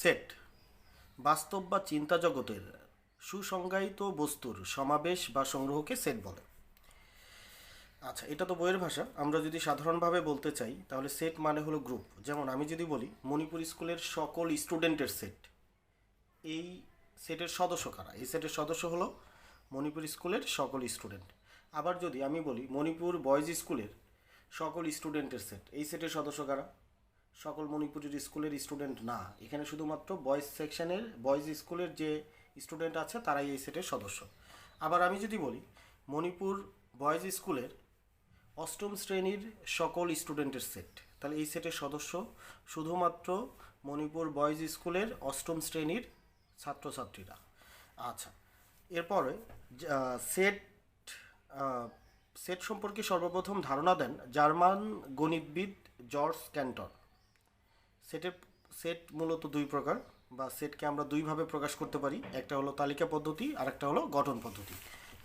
Set বাস্তব বা চিন্তা জগতের সুসংজ্ঞায়িত বস্তুর সমাবেশ বা সংগ্রহকে সেট বলে। আচ্ছা, এটা তো বইয়ের ভাষা। আমরা যদি সাধারণভাবে বলতে চাই তাহলে সেট মানে হলো গ্রুপ। যেমন আমি যদি বলি মণিপুর স্কুলের সকল স্টুডেন্টের সেট, এই সেটের সদস্য কারা? এই সেটের সদস্য হলো মণিপুর স্কুলের সকল স্টুডেন্ট। আবার যদি আমি বলি মণিপুর বয়েজ স্কুলের সকল স্টুডেন্টের সেট, এই সেটের সদস্য কারা? সকল মণিপুরের স্কুলের স্টুডেন্ট না, এখানে শুধুমাত্র বয়েজ সেকশনের বয়েজ স্কুলের যে স্টুডেন্ট আছে তারাই এই সেটের সদস্য। আবার আমি যদি বলি মণিপুর বয়েজ স্কুলের অষ্টম শ্রেণীর সকল স্টুডেন্টের সেট, তাহলে এই সেটের সদস্য শুধুমাত্র মণিপুর বয়েজ স্কুলের অষ্টম শ্রেণীর ছাত্রছাত্রীরা। আচ্ছা, এরপরে সেট সেট সম্পর্কে সর্বপ্রথম ধারণা দেন জার্মান গণিতবিদ জর্জ ক্যান্টর। সেটের সেট মূলত দুই প্রকার, বা সেটকে আমরা দুইভাবে প্রকাশ করতে পারি। একটা হলো তালিকা পদ্ধতি আর একটা হলো গঠন পদ্ধতি।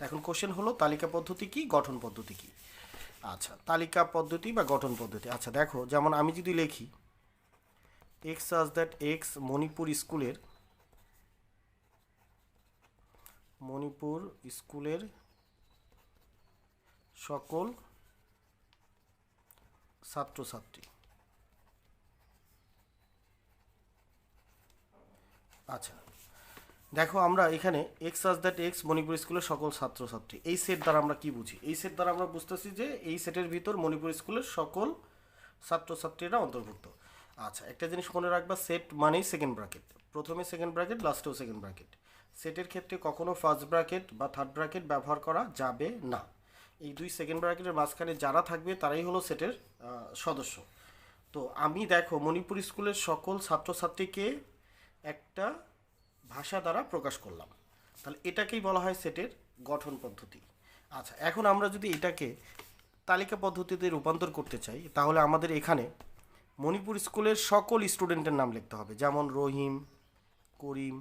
এখন কোশ্চেন হলো তালিকা পদ্ধতি কি, গঠন পদ্ধতি কি? আচ্ছা, তালিকা পদ্ধতি বা গঠন পদ্ধতি। আচ্ছা দেখো, যেমন আমি যদি লিখি x such that x Manipur স্কুলের সকল ছাত্রছাত্রী। আচ্ছা দেখো, আমরা এখানে x such that x Manipur স্কুলের সকল ছাত্রছাত্রী, এই সেট দ্বারা আমরা কি বুঝি? এই সেট দ্বারা আমরা বুঝতেছি যে এই সেটের ভিতর মণিপুর স্কুলের সকল ছাত্রছাত্রীরা অন্তর্ভুক্ত। আচ্ছা, একটা জিনিস মনে রাখবা, সেট মানেই সেকেন্ড ব্র্যাকেট, প্রথমে সেকেন্ড ব্র্যাকেট, লাস্টেও সেকেন্ড ব্র্যাকেট। সেটের ক্ষেত্রে কখনো ফার্স্ট ব্র্যাকেট বা থার্ড ব্র্যাকেট ব্যবহার করা যাবে না। এই দুই সেকেন্ড ব্র্যাকেটের মাঝখানে যারা থাকবে তারাই হলো সেটের সদস্য। তো আমি দেখো মণিপুর স্কুলের সকল ছাত্রছাত্রীকে একটা ভাষা দ্বারা প্রকাশ করলাম, তাহলে এটাকেই বলা হয় সেটের গঠন পদ্ধতি। আচ্ছা, এখন আমরা যদি এটাকে তালিকা পদ্ধতিতে রূপান্তর করতে চাই তাহলে আমাদের এখানে মণিপুর স্কুলের সকল স্টুডেন্টের নাম লিখতে হবে, যেমন রহিম, করিম,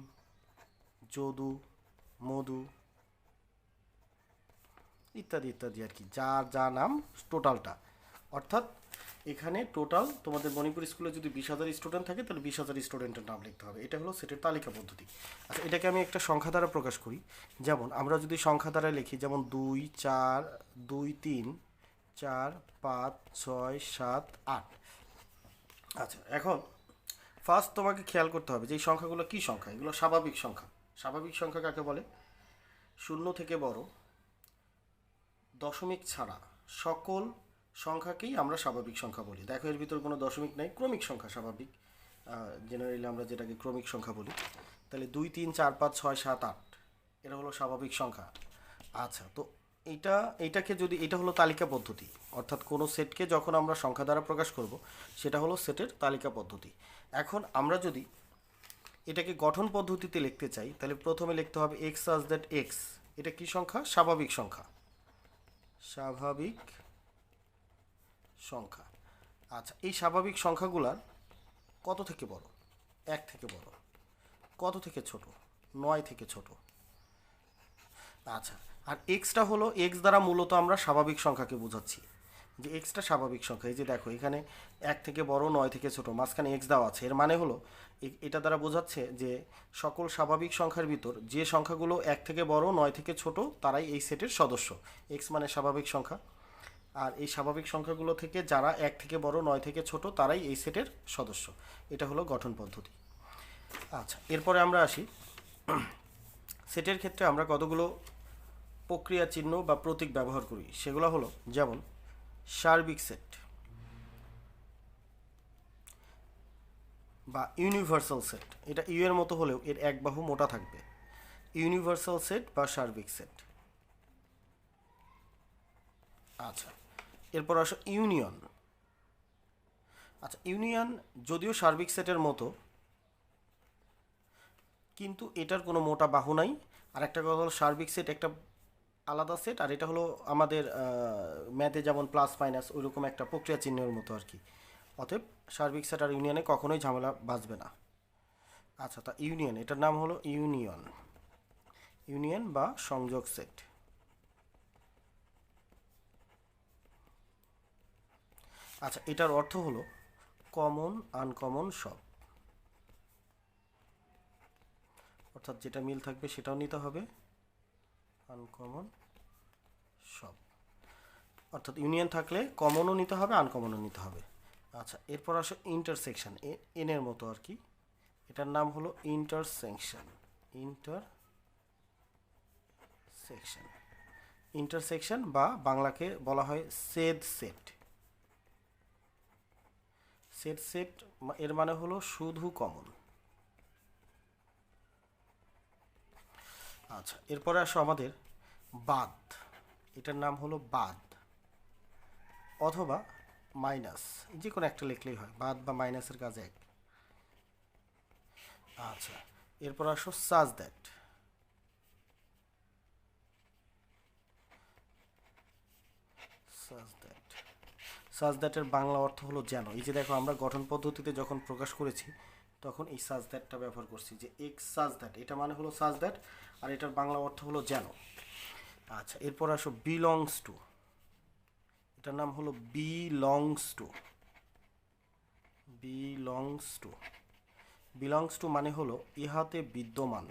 যদু, মধু ইত্যাদি ইত্যাদি আর কি, যার যা নাম টোটালটা। অর্থাৎ এখানে টোটাল তোমাদের মণিপুর স্কুলে যদি 20,000 স্টুডেন্ট থাকে তাহলে 20,000 স্টুডেন্টের নাম লিখতে হবে। এটা হলো সেটের তালিকা পদ্ধতি। আচ্ছা, এটাকে আমি একটা সংখ্যা দ্বারা প্রকাশ করি। যেমন আমরা যদি সংখ্যা দ্বারা লিখি, যেমন 2, 4, 2, 3, 4, 5, 6, 7, 8। আচ্ছা, এখন ফার্স্ট তোমাকে খেয়াল করতে হবে যে এই সংখ্যাগুলো কী সংখ্যা? এগুলো স্বাভাবিক সংখ্যা। স্বাভাবিক সংখ্যা কাকে বলে? শূন্য থেকে বড়, দশমিক ছাড়া সকল সংখ্যাকেই আমরা স্বাভাবিক সংখ্যা বলি। দেখো, এর ভিতর কোনো দশমিক নেই, ক্রমিক সংখ্যা স্বাভাবিক। জেনারেলি আমরা যেটাকে ক্রমিক সংখ্যা বলি। তাহলে 2, 3, 4, 5, 6, 7, 8 এটা হলো স্বাভাবিক সংখ্যা। আচ্ছা, তো এইটাকে যদি, এটা হলো তালিকা পদ্ধতি, অর্থাৎ কোনো সেটকে যখন আমরা সংখ্যা দ্বারা প্রকাশ করব সেটা হলো সেটের তালিকা পদ্ধতি। এখন আমরা যদি এটাকে গঠন পদ্ধতিতে লিখতে চাই তাহলে প্রথমে লিখতে হবে এক্স সাজ দ্যাট এক্স, এটা কি সংখ্যা? স্বাভাবিক সংখ্যা। স্বাভাবিক সংখ্যা। আচ্ছা, এই স্বাভাবিক সংখ্যাগুলার কত থেকে বড়? 1 থেকে বড়। কত থেকে ছোট? 9 থেকে ছোট। আচ্ছা, আর এক্সটা হলো, এক্স দ্বারা মূলত আমরা স্বাভাবিক সংখ্যাকে বোঝাচ্ছি, যে এক্সটা স্বাভাবিক সংখ্যা। এই যে দেখো, এখানে 1 থেকে বড়, 9 থেকে ছোট, মাঝখানে এক্স দেওয়া আছে। এর মানে হলো এটা দ্বারা বোঝাচ্ছে যে সকল স্বাভাবিক সংখ্যার ভিতর যে সংখ্যাগুলো 1 থেকে বড়, 9 থেকে ছোট তারাই এই সেটের সদস্য। এক্স মানে স্বাভাবিক সংখ্যা, আর এই স্বাভাবিক সংখ্যাগুলো থেকে যারা 1 থেকে বড়, 9 থেকে ছোট তারাই এই সেটের সদস্য। এটা হলো গঠন পদ্ধতি। আচ্ছা, এরপরে আমরা আসি সেটের ক্ষেত্রে আমরা কতগুলো প্রক্রিয়া চিহ্ন বা প্রতীক ব্যবহার করি, সেগুলো হলো যেমন সার্বিক সেট বা ইউনিভার্সাল সেট। এটা ইউ এর মতো হলেও এর এক বাহু মোটা থাকবে। ইউনিভার্সাল সেট বা সার্বিক সেট। আচ্ছা, এরপর আসো ইউনিয়ন। আচ্ছা, ইউনিয়ন যদিও সার্বিক সেটের মতো, কিন্তু এটার কোনো মোটা বাহু নাই। আর একটা কথা হলো সার্বিক সেট একটা আলাদা সেট, আর এটা হলো আমাদের ম্যাথে যেমন প্লাস মাইনাস ওইরকম একটা প্রক্রিয়া চিহ্নের মতো আর কি। অতএব সার্বিক সেট আর ইউনিয়নে কখনোই ঝামেলা বাঁচবে না। আচ্ছা, তা ইউনিয়ন, এটার নাম হলো ইউনিয়ন। ইউনিয়ন বা সংযোগ সেট। আচ্ছা, এটার অর্থ হলো কমন আনকমন সব। অর্থাৎ যেটা মিল থাকবে সেটাও নিতে হবে, আনকমন সব, অর্থাৎ ইউনিয়ন থাকলে কমনও নিতে হবে আনকমনও নিতে হবে। আচ্ছা, এরপর আসো ইন্টারসেকশন, এন এর মতো আর কি, এটার নাম হলো ইন্টারসেকশন। ইন্টারসেকশন বা বাংলাকে বলা হয় সেট সেট। এর মানে হলো শুধু কমন। আচ্ছা, এরপরে আসো আমাদের বাদ, এটার নাম হলো বাদ অথবা মাইনাস, যে কোনো একটা লিখলেই হয়, বাদ বা মাইনাসের কাজ এক। আচ্ছা, এরপর আসো সাজ দ্যাট। সাজ দ্যাটের বাংলা অর্থ হলো যেন। এই যে দেখো, আমরা গঠন পদ্ধতিতে যখন প্রকাশ করেছি তখন এই সাজ দ্যাটটা ব্যবহার করছি, যে এক্স সাজ দ্যাট, এটা মানে হলো সাজ দ্যাট, আর এটার বাংলা অর্থ হলো যেন। আচ্ছা, এরপর আসো বিলংস টু, এটার নাম হলো বিলংস টু। বিলংস টু মানে হলো ইহাতে বিদ্যমান,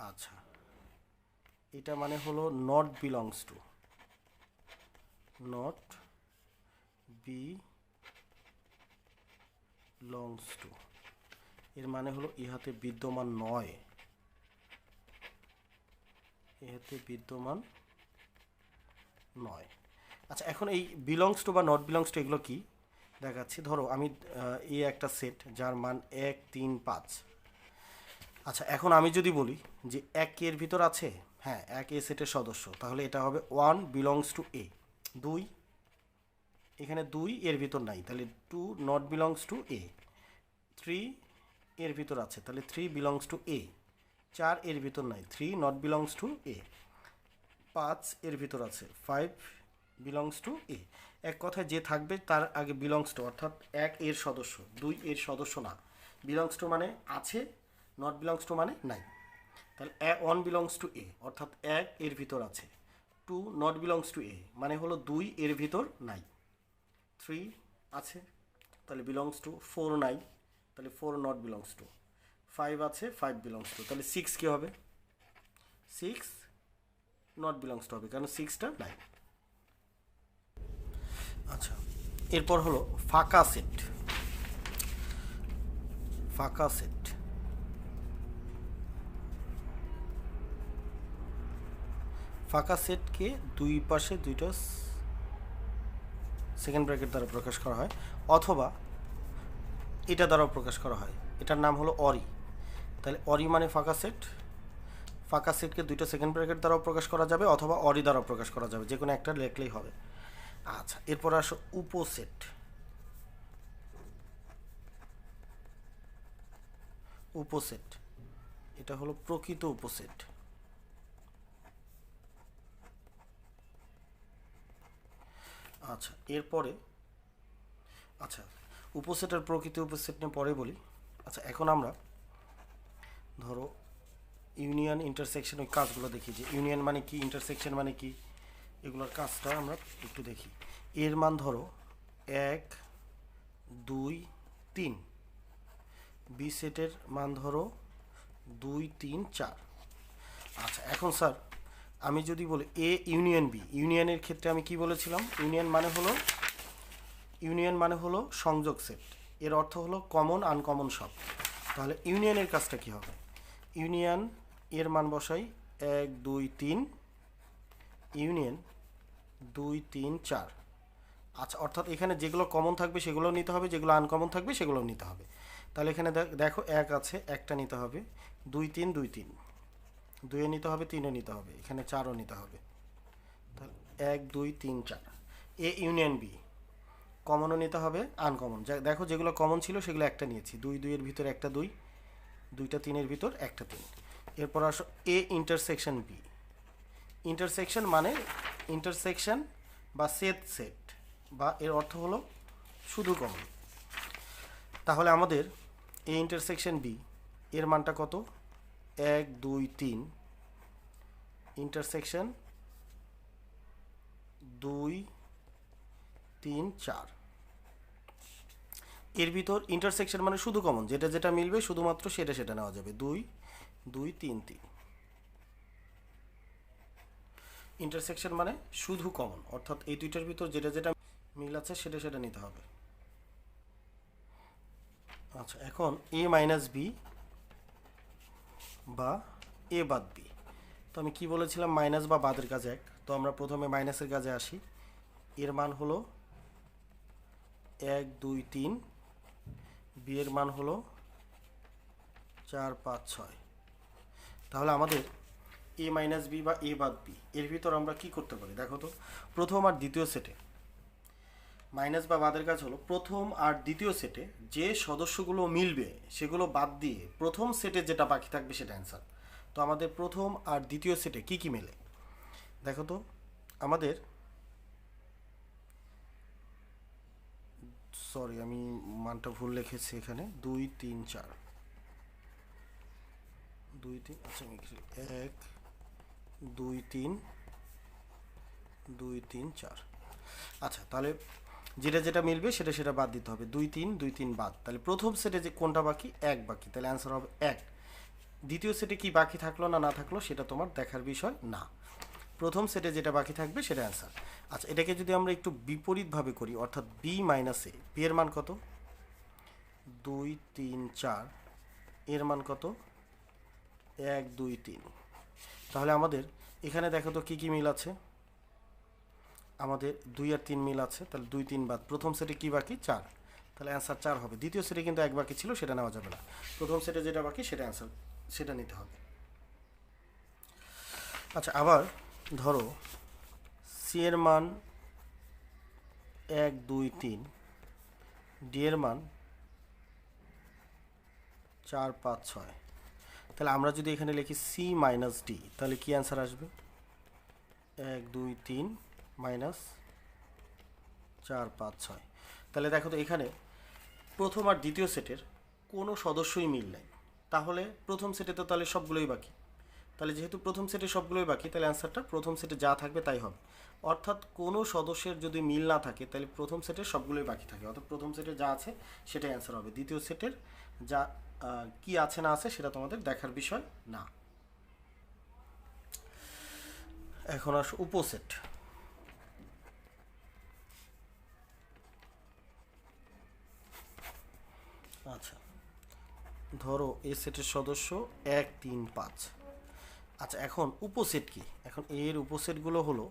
আচ্ছা, এটা মানে হলো নট বিলংস টু, এর মানে হলো ইহাতে বিদ্যমান নয়, আচ্ছা, এখন এই বিলংস টু বা নট বিলংস টু এগুলো কি দেখাচ্ছি। ধরো আমি এই একটা সেট যার মান 1 3 5। আচ্ছা, এখন আমি যদি বলি যে 1 এর ভিতর আছে, হ্যাঁ 1 এ সেটের সদস্য, তাহলে এটা হবে 1 বিলংস টু এ। 2, এখানে 2 এর ভিতর নাই, তাহলে 2 নট বিলংস টু এ। 3 এর ভিতর আছে, তাহলে 3 বিলংস টু এ। 4 এর ভিতর নাই, 3 নট বিলংস টু এ। 5 এর ভিতর আছে, 5 বিলংস টু এ। এক কথায় যে থাকবে তার আগে বিলংস টু, অর্থাৎ 1 এর সদস্য, 2 এর সদস্য না। বিলংস টু মানে আছে, নট বিলংস টু মানে নাই। তাহলে 1 বিলংস টু এ, অর্থাৎ 1 এর ভিতর আছে। 2 নট বিলংস টু এ মানে হলো 2 এর ভিতর নাই। 3 আছে, তাহলে বিলংস টু। 4 নাই, তাহলে 4 নট বিলংস টু। 5 আছে, 5 বিলংস টু, তাহলে 6 কি হবে? 6 নট বিলংস টু হবে, কারণ 6টা নাই। আচ্ছা, এরপর হলো ফাঁকা সেট। ফাঁকা সেটকে দুই পাশে দুইটা সেকেন্ড ব্র্যাকেট দ্বারা প্রকাশ করা হয়, অথবা এটা দ্বারাও প্রকাশ করা হয়, এটার নাম হলো অরি। তাহলে অরি মানে ফাঁকা সেট। ফাঁকা সেটকে দুইটা সেকেন্ড ব্র্যাকেট দ্বারাও প্রকাশ করা যাবে, অথবা অরি দ্বারাও প্রকাশ করা যাবে, যে কোনো একটা লেখলেই হবে। আচ্ছা, এরপর আসো উপসেট। এটা হলো প্রকৃত উপসেট। আচ্ছা, এরপরে আচ্ছা, উপসেটের প্রকৃত উপসেট নিয়ে পরে বলি। আচ্ছা, এখন আমরা ধরো ইউনিয়ন ইন্টারসেকশন ওই কাজগুলো দেখি, যে ইউনিয়ন মানে কি, ইন্টারসেকশন মানে কি, এগুলোর কাজটা আমরা একটু দেখি। এর মান ধরো 1 2 3, বি সেটের মান ধরো 2 3 4। আচ্ছা, এখন স্যার আমি যদি বলি এ ইউনিয়ন বি, ইউনিয়নের ক্ষেত্রে আমি কি বলেছিলাম? ইউনিয়ন মানে হলো সংযোগ সেট, এর অর্থ হলো কমন আনকমন সব। তাহলে ইউনিয়নের কাজটা কি হবে? ইউনিয়ন এর মান বসাই 1 2 3, ইউনিয়ন 2 3 4। আচ্ছা, অর্থাৎ এখানে যেগুলো কমন থাকবে সেগুলোও নিতে হবে, যেগুলো আনকমন থাকবে সেগুলোও নিতে হবে। তাহলে এখানে দেখো 1 আছে, একটা নিতে হবে। 2 3 2 3, 2 নিতে হবে, 3ও নিতে হবে, এখানে 4ও নিতে হবে। তাহলে 1 2 3 4। এ ইউনিয়ন বি, কমনও নিতে হবে আনকমন। দেখো যেগুলো কমন ছিল সেগুলো একটা নিয়েছি, 2 2 এর ভিতর একটা 2, 2টা 3 ভিতর একটা 3। এরপর আসো এ ইন্টারসেকশন বি। ইন্টারসেকশন মানে ইন্টারসেকশন বা সেট, বা এর অর্থ হলো শুধু কমন। তাহলে আমাদের এ ইন্টারসেকশন বি এর মানটা কত? 1 2 3, ইন্টারসেকশন 2 3 4। এর ভিতর ইন্টারসেকশন মানে শুধু কমন, যেটা যেটা মিলবে শুধুমাত্র সেটা সেটা নেওয়া যাবে। 2 2 3 3। ইন্টারসেকশন মানে শুধু কমন, অর্থাৎ এই দুইটার ভিতর যেটা যেটা মিল আছে সেটা সেটা নিতে হবে। আচ্ছা, এখন a মাইনাস বি বা এ বাদ বি। তো আমি কি বলেছিলাম, মাইনাস বা বাদের কাজে এক। তো আমরা প্রথমে মাইনাসের কাজে আসি। এর মান হলো 1 2 3, বি এর মান হলো 4 5 6। তাহলে আমাদের এ মাইনাস বি বা এ বাদ বি এর ভিতর আমরা কি করতে পারি দেখো তো। প্রথম আর দ্বিতীয় সেটে মাইনাস বা বাদের কাজ হলো প্রথম আর দ্বিতীয় সেটে যে সদস্যগুলো মিলবে সেগুলো বাদ দিয়ে প্রথম সেটে যেটা বাকি থাকবে সেটা অ্যান্সার। তো আমাদের প্রথম আর দ্বিতীয় সেটে কি কি মেলে দেখো তো। আমাদের সরি, আমি মানটা ভুল লিখেছি এখানে। 2 3 4, 2 3, আচ্ছা আমি 1 2 3 2 3 4। আচ্ছা, তাহলে যেটা যেটা মিলবে সেটা সেটা বাদ দিতে হবে। 2 3 2 3 বাদ। তাহলে প্রথম সেটে যে কোনটা বাকি, 1 বাকি, তাহলে অ্যান্সার হবে 1। দ্বিতীয় সেটে কি বাকি থাকলো না না থাকলো সেটা তোমার দেখার বিষয় না। প্রথম সেটে যেটা বাকি থাকবে সেটা অ্যান্সার। আচ্ছা, এটাকে যদি আমরা একটু বিপরীতভাবে করি, অর্থাৎ বি মাইনাস এ, বি এর মান কত 2 3 4, এর মান কত 1 2 3। তাহলে আমাদের এখানে দেখো তো কী কী মিল আছে। আমাদের 2 আর 3 মিল আছে, তাহলে 2 3 বাদ। প্রথম সেটে কি বাকি 4, তাহলে অ্যান্সার 4 হবে। দ্বিতীয় সেটে কিন্তু 1 বাকি ছিল, সেটা নেওয়া যাবে না। প্রথম সেটে যেটা বাকি সেটা অ্যান্সার, সেটা নিতে হবে। আচ্ছা, আবার ধরো সি এর মান 1 2 3, ডি এর মান 4 5 6। তাহলে আমরা যদি এখানে লিখি সি মাইনাস ডি, তাহলে কি অ্যান্সার আসবে 1 2 3 মাইনাস 4 5 6। তাহলে দেখো তো এখানে প্রথম আর দ্বিতীয় সেটের কোনো সদস্যই মিল নেই, তাহলে প্রথম সেটে তো তাহলে সবগুলোই বাকি। তাহলে যেহেতু প্রথম সেটে সবগুলোই বাকি, তাহলে অ্যান্সারটা প্রথম সেটে যা থাকবে তাই হবে। অর্থাৎ কোনো সদস্যের যদি মিল না থাকে তাহলে প্রথম সেটের সবগুলোই বাকি থাকে, অর্থাৎ প্রথম সেটে যা আছে সেটাই অ্যান্সার হবে। দ্বিতীয় সেটের যা কি আছে না আছে সেটা তোমাদের দেখার বিষয় না। এখন আসো উপসেট। আচ্ছা, ধরো এ সেটের সদস্য 1 3 5। আচ্ছা, এখন উপসেট কি? এখন এর উপসেটগুলো হলো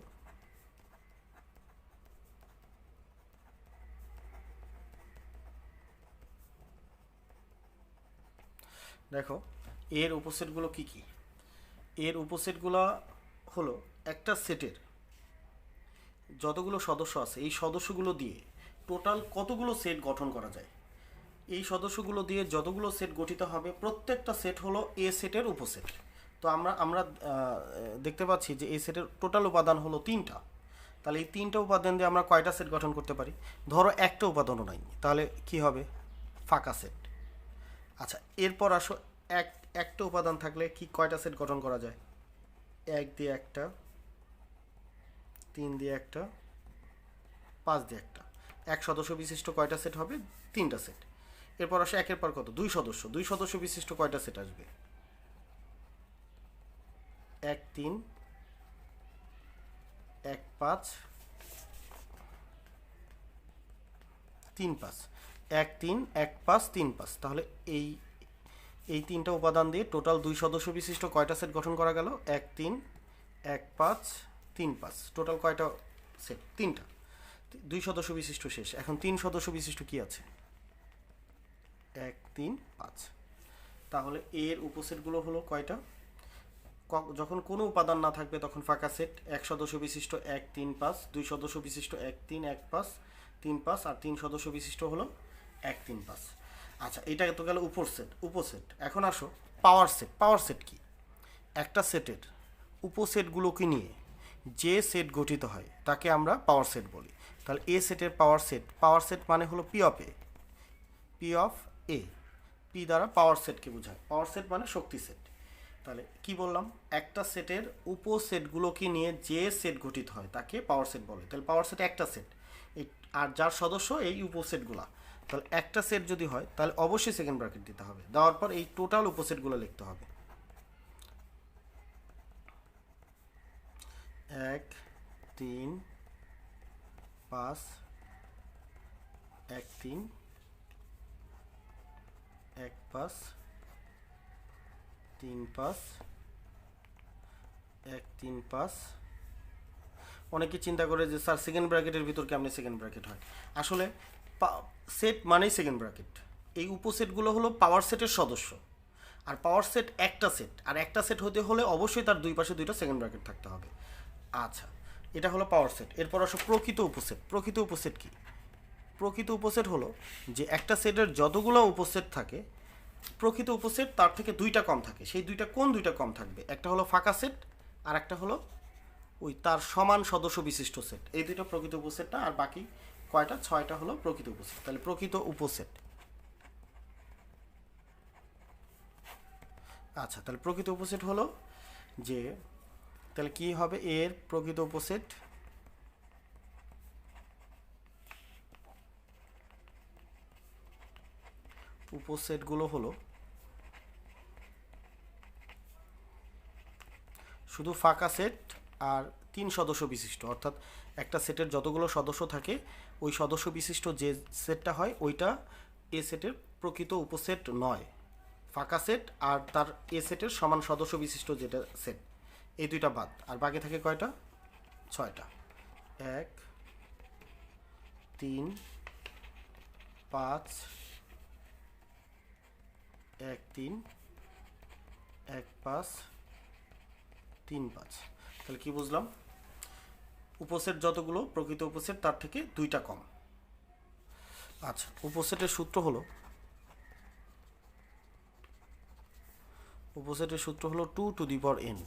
দেখো, এর উপসেটগুলো কি কি। এর উপসেটগুলো হলো একটা সেটের যতগুলো সদস্য আছে এই সদস্যগুলো দিয়ে টোটাল কতগুলো সেট গঠন করা যায়। এই সদস্যগুলো দিয়ে যতগুলো সেট গঠিত হবে প্রত্যেকটা সেট হলো এ সেটের উপসেট। তো আমরা আমরা দেখতে পাচ্ছি যে এই সেটের টোটাল উপাদান হলো 3টা। তাহলে এই 3টা উপাদান দিয়ে আমরা কয়টা সেট গঠন করতে পারি? ধরো একটা উপাদানও নাই, তাহলে কি হবে? ফাঁকা সেট। আচ্ছা, এরপর আসো একটা উপাদান থাকলে কি কয়টা সেট গঠন করা যায়? 1 দিয়ে একটা, 3 দিয়ে একটা, 5 দিয়ে একটা। এক সদস্য বিশিষ্ট কয়টা সেট হবে? 3টা সেট। এরপর আসে একের পর কত, 2 সদস্য বিশিষ্ট কয়টা সেট আসবে? 1 3 1 5 3 5, 1 3 1 5 3 5। তাহলে এই 3টা উপাদান দিয়ে টোটাল 2 সদস্য বিশিষ্ট কয়টা সেট গঠন করা গেল? 1 3 1 5 3 5। টোটাল কয়টা সেট? 3টা। 2 সদস্য বিশিষ্ট শেষ। এখন 3 সদস্য বিশিষ্ট কি আছে? 1 3 5। তাহলে এর উপসেটগুলো হলো কয়টা? যখন কোনো উপাদান না থাকবে তখন ফাঁকা সেট। 1 সদস্য বিশিষ্ট 1 3 5, 2 সদস্য বিশিষ্ট 1 3 1 5 3 5, আর 3 সদস্য বিশিষ্ট হলো 1 3 5। আচ্ছা, এটা তো গেল উপসেট। এখন আসো পাওয়ার সেট। পাওয়ার সেট কি? একটা সেটের উপসেটগুলোকে নিয়ে যে সেট গঠিত হয় তাকে আমরা পাওয়ার সেট বলি। তাহলে এ সেটের পাওয়ার সেট মানে হলো পি অফ এ। পি দ্বারা পাওয়ার সেটকে বোঝায়। পাওয়ার সেট মানে শক্তি সেট। তাহলে কি বললাম? একটা সেটের উপসেটগুলোকে নিয়ে যে সেট গঠিত হয় তাকে পাওয়ার সেট বলে। তাহলে পাওয়ার সেট একটা সেট, আর যার সদস্য এই উপসেটগুলা। তাহলে একটা সেট যদি হয় তাহলে অবশ্যই সেকেন্ড ব্র্যাকেট দিতে হবে। দেওয়ার পর এই টোটাল উপসেটগুলো লিখতে হবে। 1 3 5 1 3 1 5 3 5 1 3 5। অনেকে চিন্তা করে যে স্যার সেকেন্ড ব্র্যাকেটের ভিতর কেমনে সেকেন্ড ব্র্যাকেট হয়। আসলে সেট মানেই সেকেন্ড ব্র্যাকেট। এই উপসেটগুলো হলো পাওয়ার সেটের সদস্য, আর পাওয়ার সেট একটা সেট, আর একটা সেট হতে হলে অবশ্যই তার দুই পাশে দুইটা সেকেন্ড ব্র্যাকেট থাকতে হবে। আচ্ছা, এটা হলো পাওয়ার সেট। এরপর আসো প্রকৃত উপসেট। প্রকৃত উপসেট কি? প্রকৃত উপসেট হলো যে একটা সেটের যতগুলো উপসেট থাকে, প্রকৃত উপসেট তার থেকে দুইটা কম থাকে। সেই দুইটা কোন দুইটা কম থাকবে? একটা হলো ফাঁকা সেট, আর একটা হলো ওই তার সমান সদস্য বিশিষ্ট সেট। এই দুইটা প্রকৃত উপসেটটা, আর বাকি কয়টা? 6টা হলো প্রকৃত উপসেট। তাহলে প্রকৃত উপসেট। আচ্ছা, তাহলে প্রকৃত উপসেট হলো যে, তাহলে কি হবে এর প্রকৃত উপসেট? উপসেটগুলো হলো শুধু ফাঁকা সেট আর 3 সদস্য বিশিষ্ট, অর্থাৎ একটা সেটের যতগুলো সদস্য থাকে ওই সদস্য বিশিষ্ট যে সেটটা হয় ওইটা এ সেটের প্রকৃত উপসেট নয়। ফাঁকা সেট আর তার এ সেটের সমান সদস্য বিশিষ্ট যেটা সেট, এই দুইটা বাদ, আর বাকি থাকে কয়টা? 6টা। 1 3 5 1 3 1 5 3 5। তাহলে কি বুঝলাম? উপসেট যতগুলো প্রকৃত উপসেট তার থেকে দুইটা কম। আচ্ছা, উপসেটের সূত্র হলো, উপসেটের সূত্র হলো 2 টু দি পাওয়ার n।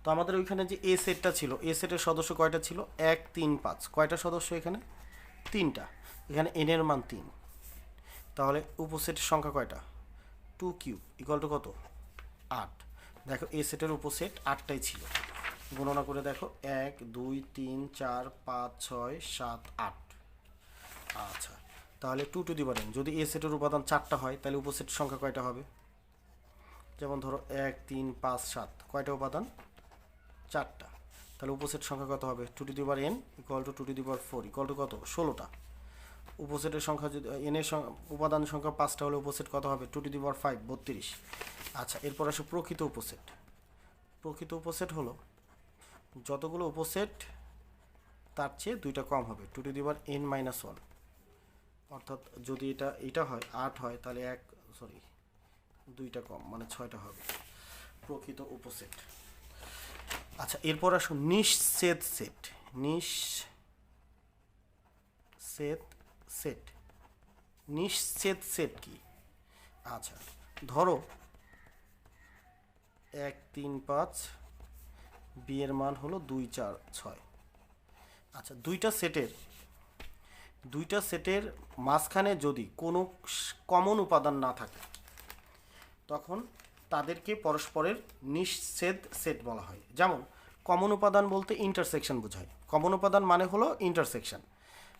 তো আমাদের ওইখানে যে এ সেটটা ছিল, এ সেটের সদস্য কয়টা ছিল? 1 3 5। কয়টা সদস্য এখানে? 3টা। এখানে n এর মান 3। তাহলে উপসেটের সংখ্যা কয়টা? 2 কিউব ইকুয়াল টু কত? 8। দেখো এ সেটের উপসেট 8টাই ছিল। গণনা করে দেখো, 1 2 3 4 5 6 7 8। আচ্ছা, তাহলে 2 টু দি পাওয়ার n, যদি এ সেটের উপাদান 4টা হয় তাহলে উপসেটের সংখ্যা কয়টা হবে? যেমন ধরো 1 3 5 7, কয়টা উপাদান? 4টা। তাহলে উপসেট সংখ্যা কত হবে? 2 to the power n equal to 2 to the power 4 equal to কত? 16টা। উপসেটের সংখ্যা যদি n এর উপাদান সংখ্যা 5টা হলে উপসেট কত হবে? 2 টু দি পাওয়ার 5 32। আচ্ছা, এরপর আসো প্রকৃত উপসেট। প্রকৃত উপসেট হলো যতগুলো উপসেট তার চেয়ে দুইটা কম হবে, 2 to the power n minus 1। অর্থাৎ যদি এটা হয় 8 হয় তাহলে দুইটা কম, মানে 6টা হবে প্রকৃত উপসেট। আচ্ছা, এরপর আসো নিঃছেদ সেট। নিঃছেদ সেট। নিঃছেদ সেট কি? আচ্ছা, ধরো 1 3 5 বি এর মান হলো 2 4 6। আচ্ছা, দুইটা সেটের মাঝখানে যদি কোনো কমন উপাদান না থাকে তখন তাদেরকে পরস্পরের নিঃছেদ সেট বলা হয়। যেমন কমন উপাদান বলতে ইন্টারসেকশন বোঝায়। কমন উপাদান মানে হলো ইন্টারসেকশন।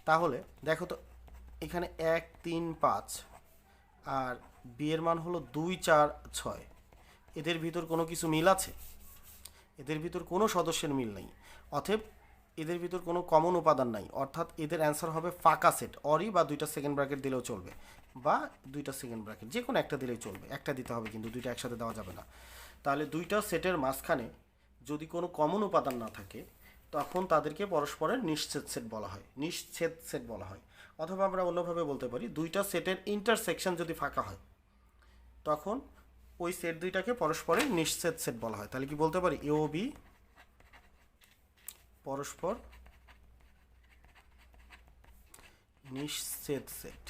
তাহলে দেখো তো, এখানে 1 3 5 আর বি এর মান হলো 2 4 6, এদের ভিতর কোনো কিছু মিল আছে? এদের ভিতর কোনো সদস্যের মিল নেই, অতএব এদের ভিতর কোনো কমন উপাদান নাই, অর্থাৎ এদের অ্যান্সার হবে ফাঁকা সেট। অরই বা দুইটা সেকেন্ড ব্র্যাকেট দিলেও চলবে, বা দুইটা সেকেন্ড ব্র্যাকেট যে কোনো একটা দিলেই চলবে। একটা দিতে হবে কিন্তু, দুইটা একসাথে দেওয়া যাবে না। তাহলে দুইটা সেটের মাঝখানে যদি কোনো কমন উপাদান না থাকে তখন তাদেরকে পরস্পরের নিঃছেদ সেট বলা হয়, নিঃছেদ সেট বলা হয়। অথবা আমরা অন্যভাবে বলতে পারি, দুইটা সেটের ইন্টারসেকশন যদি ফাঁকা হয় তখন ওই সেট দুইটাকে পরস্পরের নিঃছেদ সেট বলা হয়। তাহলে কি বলতে পারি? এ ও বি পরস্পর নিঃছেদ সেট।